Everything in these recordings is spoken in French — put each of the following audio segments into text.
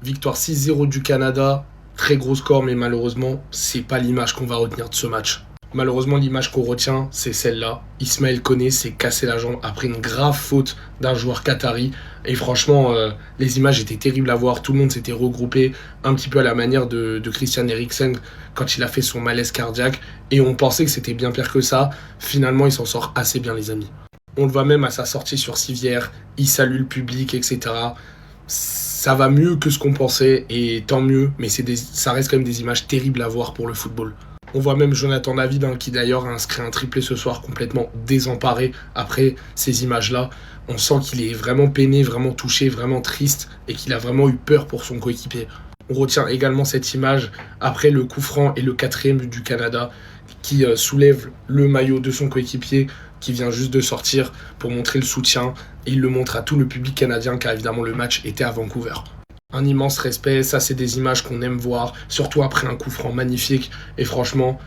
Victoire 6-0 du Canada, très gros score, mais malheureusement, c'est pas l'image qu'on va retenir de ce match. Malheureusement, l'image qu'on retient, c'est celle-là. Ismaël Koné s'est cassé la jambe après une grave faute d'un joueur qatari. Et franchement, les images étaient terribles à voir. Tout le monde s'était regroupé un petit peu à la manière de Christian Eriksen quand il a fait son malaise cardiaque. Et on pensait que c'était bien pire que ça. Finalement, il s'en sort assez bien, les amis. On le voit même à sa sortie sur Civière. Il salue le public, etc. Ça va mieux que ce qu'on pensait, et tant mieux. Mais ça reste quand même des images terribles à voir pour le football. On voit même Jonathan David, qui d'ailleurs a inscrit un triplé ce soir, complètement désemparé après ces images-là. On sent qu'il est vraiment peiné, vraiment touché, vraiment triste, et qu'il a vraiment eu peur pour son coéquipier. On retient également cette image après le coup franc et le 4e but du Canada, qui soulève le maillot de son coéquipier, qui vient juste de sortir pour montrer le soutien. Et il le montre à tout le public canadien, car évidemment le match était à Vancouver. Un immense respect, ça c'est des images qu'on aime voir, surtout après un coup franc magnifique. Et franchement,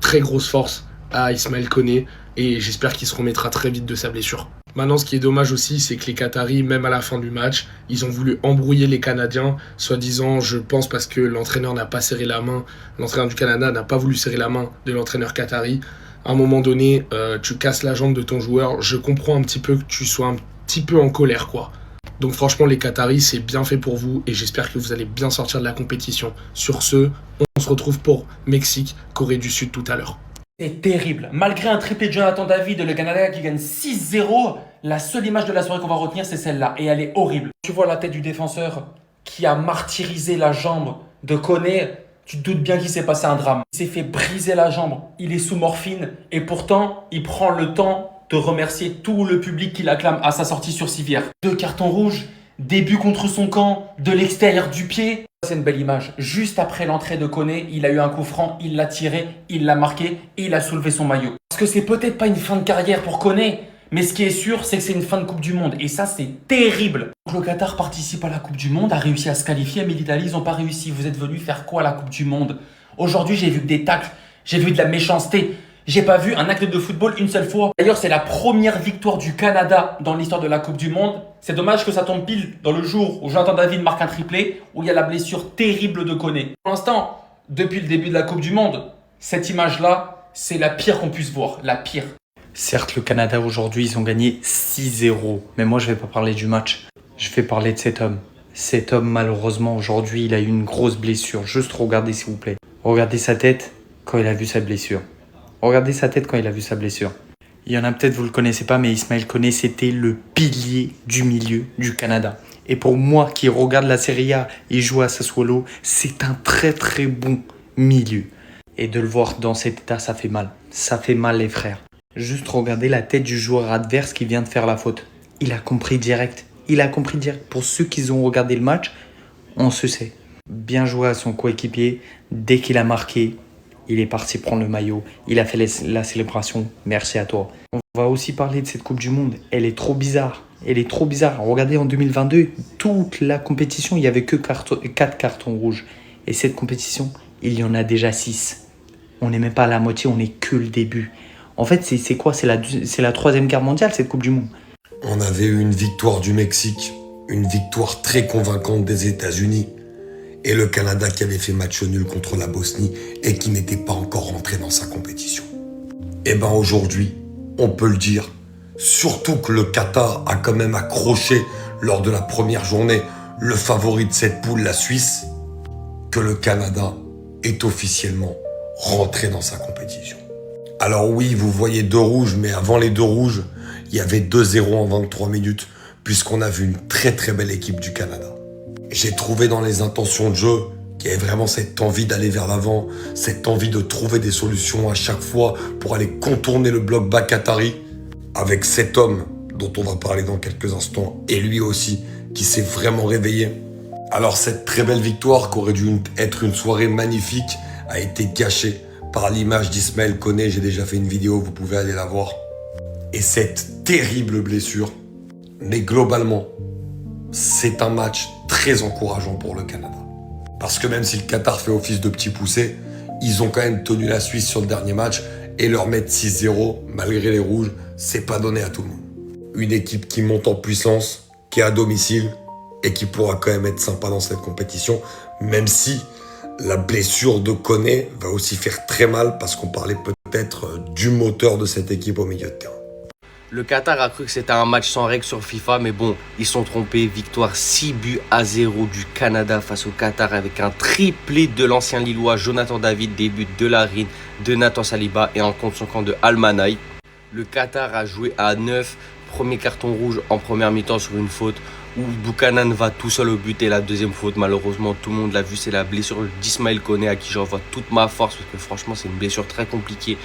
très grosse force à Ismaël Koné, et j'espère qu'il se remettra très vite de sa blessure. Maintenant, ce qui est dommage aussi, c'est que les Qataris, même à la fin du match, ils ont voulu embrouiller les Canadiens, soi-disant, je pense parce que l'entraîneur n'a pas serré la main, l'entraîneur du Canada n'a pas voulu serrer la main de l'entraîneur qatari. À un moment donné, tu casses la jambe de ton joueur, je comprends un petit peu que tu sois un petit peu en colère, quoi. Donc franchement, les Qataris, c'est bien fait pour vous, et j'espère que vous allez bien sortir de la compétition. Sur ce, on se retrouve pour Mexique, Corée du Sud tout à l'heure. C'est terrible. Malgré un triplé de Jonathan David, le Canada qui gagne 6-0, la seule image de la soirée qu'on va retenir, c'est celle-là. Et elle est horrible. Tu vois la tête du défenseur qui a martyrisé la jambe de Koné. Tu te doutes bien qu'il s'est passé un drame. Il s'est fait briser la jambe. Il est sous morphine. Et pourtant, il prend le temps de remercier tout le public qui l'acclame à sa sortie sur Civière. 2 cartons rouges, début contre son camp, de l'extérieur du pied. C'est une belle image. Juste après l'entrée de Koné, il a eu un coup franc, il l'a tiré, il l'a marqué et il a soulevé son maillot. Parce que c'est peut-être pas une fin de carrière pour Koné, mais ce qui est sûr, c'est que c'est une fin de Coupe du Monde. Et ça, c'est terrible. Donc, le Qatar participe à la Coupe du Monde, a réussi à se qualifier, mais l'Italie, ils n'ont pas réussi. Vous êtes venus faire quoi à la Coupe du Monde? Aujourd'hui, j'ai vu que des tacles, j'ai vu de la méchanceté. J'ai pas vu un acte de football une seule fois. D'ailleurs, c'est la première victoire du Canada dans l'histoire de la Coupe du Monde. C'est dommage que ça tombe pile dans le jour où Jonathan David marque un triplé, où il y a la blessure terrible de Koné. Pour l'instant, depuis le début de la Coupe du Monde, cette image-là, c'est la pire qu'on puisse voir. La pire. Certes, le Canada aujourd'hui, ils ont gagné 6-0. Mais moi, je vais pas parler du match. Je vais parler de cet homme. Cet homme, malheureusement, aujourd'hui, il a eu une grosse blessure. Juste regardez, s'il vous plaît. Regardez sa tête quand il a vu sa blessure. Regardez sa tête quand il a vu sa blessure. Il y en a peut-être, vous ne le connaissez pas, mais Ismaël Koné, c'était le pilier du milieu du Canada. Et pour moi qui regarde la Serie A et joue à Sassuolo, c'est un très très bon milieu. Et de le voir dans cet état, ça fait mal. Ça fait mal, les frères. Juste regardez la tête du joueur adverse qui vient de faire la faute. Il a compris direct. Il a compris direct. Pour ceux qui ont regardé le match, on se sait. Bien joué à son coéquipier. Dès qu'il a marqué, il est parti prendre le maillot. Il a fait la célébration. Merci à toi. On va aussi parler de cette Coupe du Monde. Elle est trop bizarre. Elle est trop bizarre. Regardez, en 2022, toute la compétition, il n'y avait que 4 cartons rouges. Et cette compétition, il y en a déjà 6. On n'est même pas à la moitié, on n'est que le début. En fait, c'est quoi? C'est la 3e guerre mondiale, cette Coupe du Monde. On avait eu une victoire du Mexique, une victoire très convaincante des États-Unis, et le Canada qui avait fait match nul contre la Bosnie et qui n'était pas encore rentré dans sa compétition. Et ben aujourd'hui, on peut le dire, surtout que le Qatar a quand même accroché lors de la première journée le favori de cette poule, la Suisse, que le Canada est officiellement rentré dans sa compétition. Alors oui, vous voyez 2 rouges, mais avant les 2 rouges, il y avait 2-0 en 23 minutes, puisqu'on a vu une très très belle équipe du Canada. J'ai trouvé dans les intentions de jeu qu'il y avait vraiment cette envie d'aller vers l'avant, cette envie de trouver des solutions à chaque fois pour aller contourner le bloc bas qatari, avec cet homme dont on va parler dans quelques instants, et lui aussi, qui s'est vraiment réveillé. Alors cette très belle victoire, qui aurait dû être une soirée magnifique, a été gâchée par l'image d'Ismaël Koné. J'ai déjà fait une vidéo, vous pouvez aller la voir. Et cette terrible blessure. Mais globalement, c'est un match très encourageant pour le Canada. Parce que même si le Qatar fait office de petit poussé, ils ont quand même tenu la Suisse sur le dernier match, et leur mettre 6-0, malgré les rouges, c'est pas donné à tout le monde. Une équipe qui monte en puissance, qui est à domicile, et qui pourra quand même être sympa dans cette compétition, même si la blessure de Koné va aussi faire très mal parce qu'on parlait peut-être du moteur de cette équipe au milieu de terrain. Le Qatar a cru que c'était un match sans règles sur FIFA, mais bon, ils sont trompés. Victoire 6-0 du Canada face au Qatar avec un triplé de l'ancien Lillois Jonathan David, des buts de Larin, de Nathan Saliba et un contre son camp de Almanaï. Le Qatar a joué à 9, premier carton rouge en première mi-temps sur une faute où Buchanan va tout seul au but et la deuxième faute, malheureusement tout le monde l'a vu, c'est la blessure d'Ismaël Koné à qui j'envoie toute ma force parce que franchement c'est une blessure très compliquée.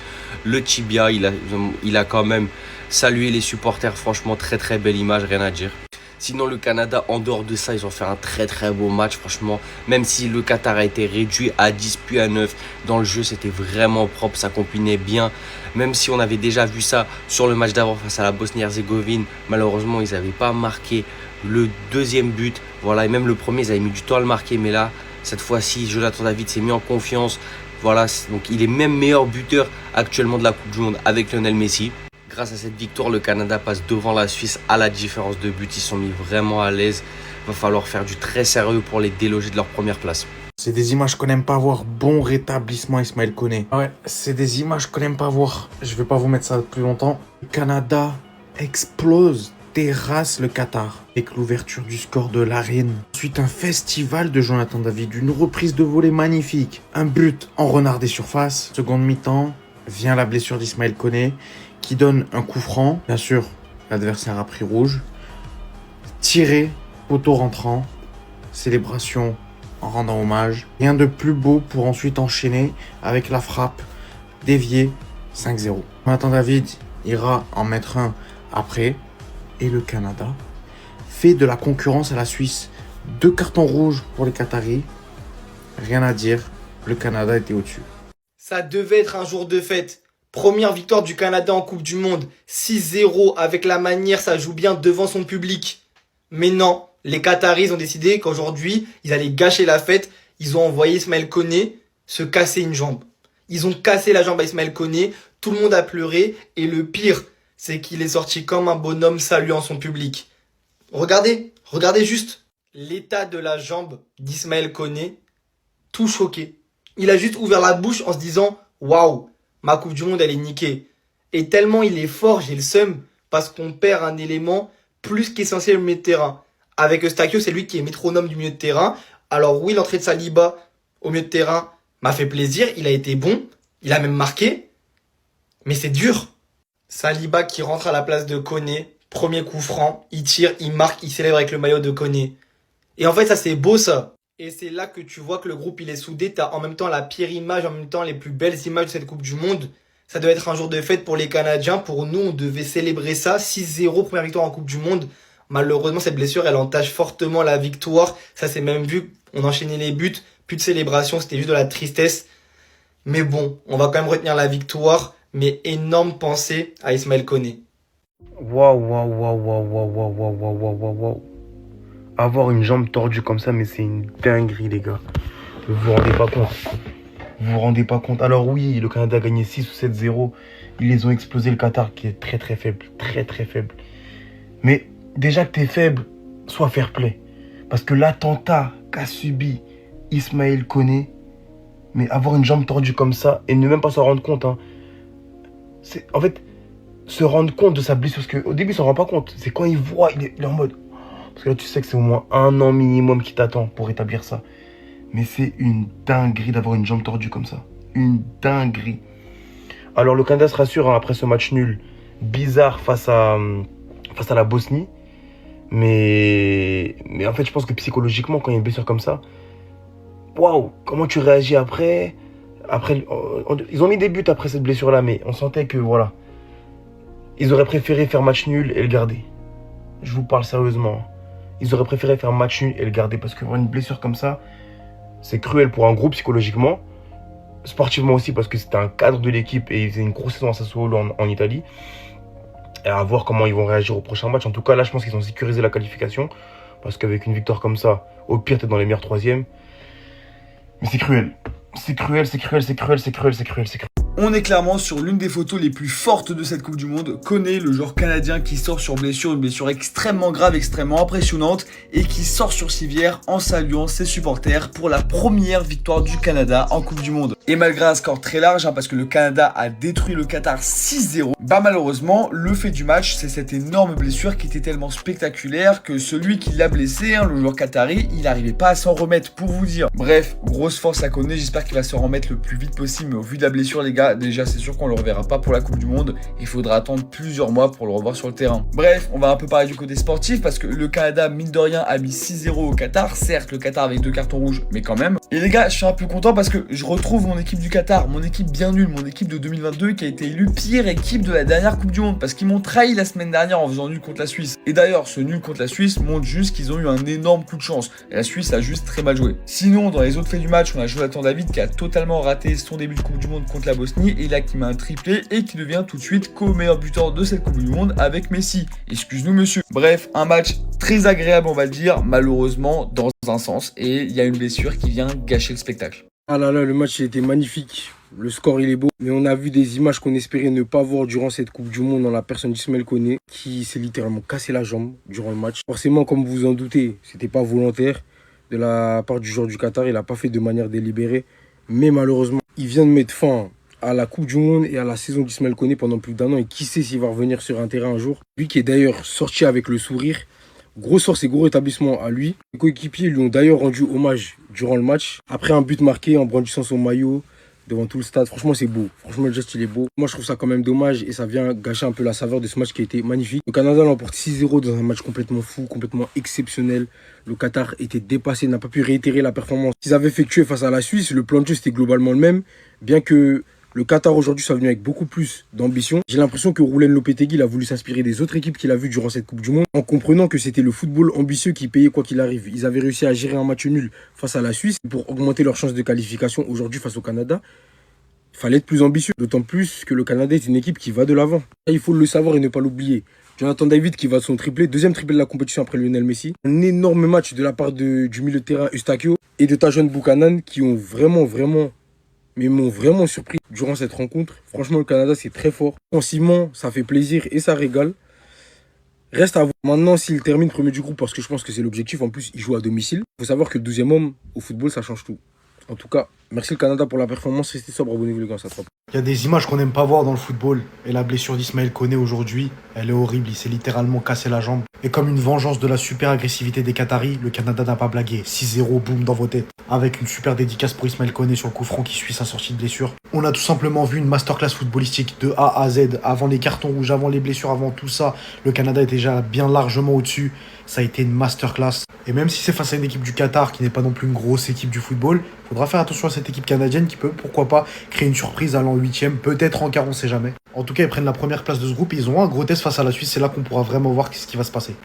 Le tibia, il a quand même salué les supporters, franchement très belle image, rien à dire. Sinon le Canada, en dehors de ça, ils ont fait un très beau match, franchement. Même si le Qatar a été réduit à 10 puis à 9, dans le jeu c'était vraiment propre, ça combinait bien. Même si on avait déjà vu ça sur le match d'avant face à la Bosnie-Herzégovine, malheureusement ils n'avaient pas marqué le deuxième but. Voilà, et même le premier, ils avaient mis du temps à le marquer, mais là, cette fois-ci, Jonathan David s'est mis en confiance. Voilà, donc il est même meilleur buteur actuellement de la Coupe du Monde avec Lionel Messi. Grâce à cette victoire, le Canada passe devant la Suisse à la différence de but. Ils sont mis vraiment à l'aise. Il va falloir faire du très sérieux pour les déloger de leur première place. C'est des images qu'on n'aime pas voir. Bon rétablissement, Ismaël Koné. Ouais, c'est des images qu'on n'aime pas voir. Je vais pas vous mettre ça plus longtemps. Le Canada explose, terrasse le Qatar avec l'ouverture du score de Larin. Ensuite, un festival de Jonathan David, une reprise de volée magnifique. Un but en renard des surfaces. Seconde mi-temps, vient la blessure d'Ismaël Koné qui donne un coup franc. Bien sûr, l'adversaire a pris rouge. Tiré, poteau rentrant, célébration en rendant hommage. Rien de plus beau pour ensuite enchaîner avec la frappe déviée 5-0. Jonathan David ira en mettre un après. Et le Canada fait de la concurrence à la Suisse. 2 cartons rouges pour les Qataris. Rien à dire, le Canada était au-dessus. Ça devait être un jour de fête. Première victoire du Canada en Coupe du Monde. 6-0 avec la manière, ça joue bien devant son public. Mais non, les Qataris ont décidé qu'aujourd'hui, ils allaient gâcher la fête. Ils ont envoyé Ismaël Koné se casser une jambe. Ils ont cassé la jambe à Ismaël Koné. Tout le monde a pleuré. Et le pire, c'est qu'il est sorti comme un bonhomme saluant son public. Regardez juste l'état de la jambe d'Ismaël Koné, tout choqué. Il a juste ouvert la bouche en se disant « Waouh, ma Coupe du Monde, elle est niquée ». Et tellement il est fort, j'ai le seum, parce qu'on perd un élément plus qu'essentiel au milieu de terrain. Avec Eustáquio, c'est lui qui est métronome du milieu de terrain. Alors oui, l'entrée de Saliba au milieu de terrain m'a fait plaisir, il a été bon, il a même marqué, mais c'est dur. Saliba qui rentre à la place de Koné, premier coup franc, il tire, il marque, il célèbre avec le maillot de Koné. Et en fait, ça c'est beau ça. Et c'est là que tu vois que le groupe il est soudé, t'as en même temps la pire image, en même temps les plus belles images de cette Coupe du Monde. Ça doit être un jour de fête pour les Canadiens, pour nous on devait célébrer ça, 6-0, première victoire en Coupe du Monde. Malheureusement cette blessure elle entache fortement la victoire, ça s'est même vu, on enchaînait les buts, plus de célébration, c'était juste de la tristesse. Mais bon, on va quand même retenir la victoire. Mais énorme pensée à Ismaël Koné. Waouh. Avoir une jambe tordue comme ça, mais c'est une dinguerie, les gars. Vous vous rendez pas compte. Vous vous rendez pas compte. Alors oui, le Canada a gagné 6 ou 7-0. Ils les ont explosé, le Qatar, qui est très faible. Très faible. Mais déjà que t'es faible, sois fair play. Parce que l'attentat qu'a subi Ismaël Koné, mais avoir une jambe tordue comme ça, et ne même pas s'en rendre compte, hein. C'est, en fait, se rendre compte de sa blessure, parce qu'au début, il s'en rend pas compte. C'est quand il voit, il est en mode... Parce que là, tu sais que c'est au moins 1 an minimum qui t'attend pour rétablir ça. Mais c'est une dinguerie d'avoir une jambe tordue comme ça. Une dinguerie. Alors, le Canada se rassure hein, après ce match nul bizarre face à la Bosnie. Mais en fait, je pense que psychologiquement, quand il y a une blessure comme ça, waouh, comment tu réagis après, ils ont mis des buts après cette blessure-là, mais on sentait que, voilà, ils auraient préféré faire match nul et le garder. Je vous parle sérieusement. Ils auraient préféré faire match nul et le garder, parce que une blessure comme ça, c'est cruel pour un groupe psychologiquement, sportivement aussi, parce que c'était un cadre de l'équipe et ils faisaient une grosse saison à Sassuolo en Italie. Et à voir comment ils vont réagir au prochain match. En tout cas, là, je pense qu'ils ont sécurisé la qualification, parce qu'avec une victoire comme ça, au pire, t'es dans les meilleurs troisièmes. Mais c'est cruel. C'est cruel. On est clairement sur l'une des photos les plus fortes de cette Coupe du Monde. Koné, le joueur canadien qui sort sur blessure, une blessure extrêmement grave, extrêmement impressionnante, et qui sort sur civière en saluant ses supporters pour la première victoire du Canada en Coupe du Monde. Et malgré un score très large, parce que le Canada a détruit le Qatar 6-0, malheureusement, le fait du match, c'est cette énorme blessure qui était tellement spectaculaire que celui qui l'a blessé, le joueur qatari, il n'arrivait pas à s'en remettre, pour vous dire. Bref, grosse force à Koné, j'espère qu'il va se remettre le plus vite possible, mais au vu de la blessure, les gars, déjà c'est sûr qu'on le reverra pas pour la Coupe du Monde, il faudra attendre plusieurs mois pour le revoir sur le terrain. Bref, on va un peu parler du côté sportif, parce que le Canada, mine de rien, a mis 6-0 au Qatar, certes le Qatar avec 2 cartons rouges, mais quand même. Et les gars, je suis un peu content parce que je retrouve mon équipe du Qatar, mon équipe bien nulle, mon équipe de 2022 qui a été élue pire équipe de la dernière Coupe du Monde, parce qu'ils m'ont trahi la semaine dernière en faisant nul contre la Suisse. Et d'ailleurs, ce nul contre la Suisse montre juste qu'ils ont eu un énorme coup de chance. Et la Suisse a juste très mal joué. Sinon, dans les autres faits du match, on a Jonathan David qui a totalement raté son début de Coupe du Monde contre la Bosnie, et là qui met un triplé et qui devient tout de suite co-meilleur buteur de cette Coupe du Monde avec Messi. Excuse-nous monsieur. Bref, un match très agréable on va le dire, malheureusement dans un sens, et il y a une blessure qui vient gâcher le spectacle. Ah là là, le match il était magnifique. Le score il est beau, mais on a vu des images qu'on espérait ne pas voir durant cette Coupe du Monde dans la personne d'Ismaël Koné qui s'est littéralement cassé la jambe durant le match. Forcément, comme vous en doutez, c'était pas volontaire de la part du joueur du Qatar, il n'a pas fait de manière délibérée, mais malheureusement, il vient de mettre fin à la Coupe du Monde et à la saison d'Ismaël Koné pendant plus d'1 an, et qui sait s'il va revenir sur un terrain un jour. Lui qui est d'ailleurs sorti avec le sourire. Grosse force et gros rétablissement à lui. Les coéquipiers lui ont d'ailleurs rendu hommage durant le match. Après un but marqué en brandissant son maillot devant tout le stade. Franchement, c'est beau. Franchement, le geste, il est beau. Moi, je trouve ça quand même dommage et ça vient gâcher un peu la saveur de ce match qui a été magnifique. Le Canada l'emporte 6-0 dans un match complètement fou, complètement exceptionnel. Le Qatar était dépassé, n'a pas pu réitérer la performance qu'ils avaient effectuée face à la Suisse. Le plan de jeu, c'était globalement le même, bien que le Qatar aujourd'hui soit venu avec beaucoup plus d'ambition. J'ai l'impression que Roulen Lopetegui a voulu s'inspirer des autres équipes qu'il a vues durant cette Coupe du Monde, en comprenant que c'était le football ambitieux qui payait quoi qu'il arrive. Ils avaient réussi à gérer un match nul face à la Suisse pour augmenter leurs chances de qualification aujourd'hui face au Canada. Il fallait être plus ambitieux, d'autant plus que le Canada est une équipe qui va de l'avant. Il faut le savoir et ne pas l'oublier. Jonathan David qui va de son triplé, deuxième triplé de la compétition après Lionel Messi. Un énorme match de la part du milieu de terrain Eustáquio et de Tajon Buchanan qui ont m'ont vraiment surpris durant cette rencontre. Franchement, le Canada, c'est très fort. Offensivement, ça fait plaisir et ça régale. Reste à voir maintenant s'il termine premier du groupe, parce que je pense que c'est l'objectif. En plus, il joue à domicile. Il faut savoir que le 12e homme au football, ça change tout. En tout cas, merci le Canada pour la performance. Restez sobre, abonnez-vous les gars, ça frappe. Il y a des images qu'on n'aime pas voir dans le football. Et la blessure d'Ismaël Koné aujourd'hui, elle est horrible. Il s'est littéralement cassé la jambe. Et comme une vengeance de la super agressivité des Qataris, le Canada n'a pas blagué. 6-0, boum, dans vos têtes. Avec une super dédicace pour Ismaël Koné sur le coup franc qui suit sa sortie de blessure. On a tout simplement vu une masterclass footballistique de A à Z. Avant les cartons rouges, avant les blessures, avant tout ça. Le Canada était déjà bien largement au-dessus. Ça a été une masterclass. Et même si c'est face à une équipe du Qatar qui n'est pas non plus une grosse équipe du football, il faudra faire attention à cette équipe canadienne qui peut, pourquoi pas, créer une surprise allant 8e, peut-être en quart, on sait jamais. En tout cas, ils prennent la première place de ce groupe et ils ont un gros test face à la Suisse. C'est là qu'on pourra vraiment voir ce qui va se passer.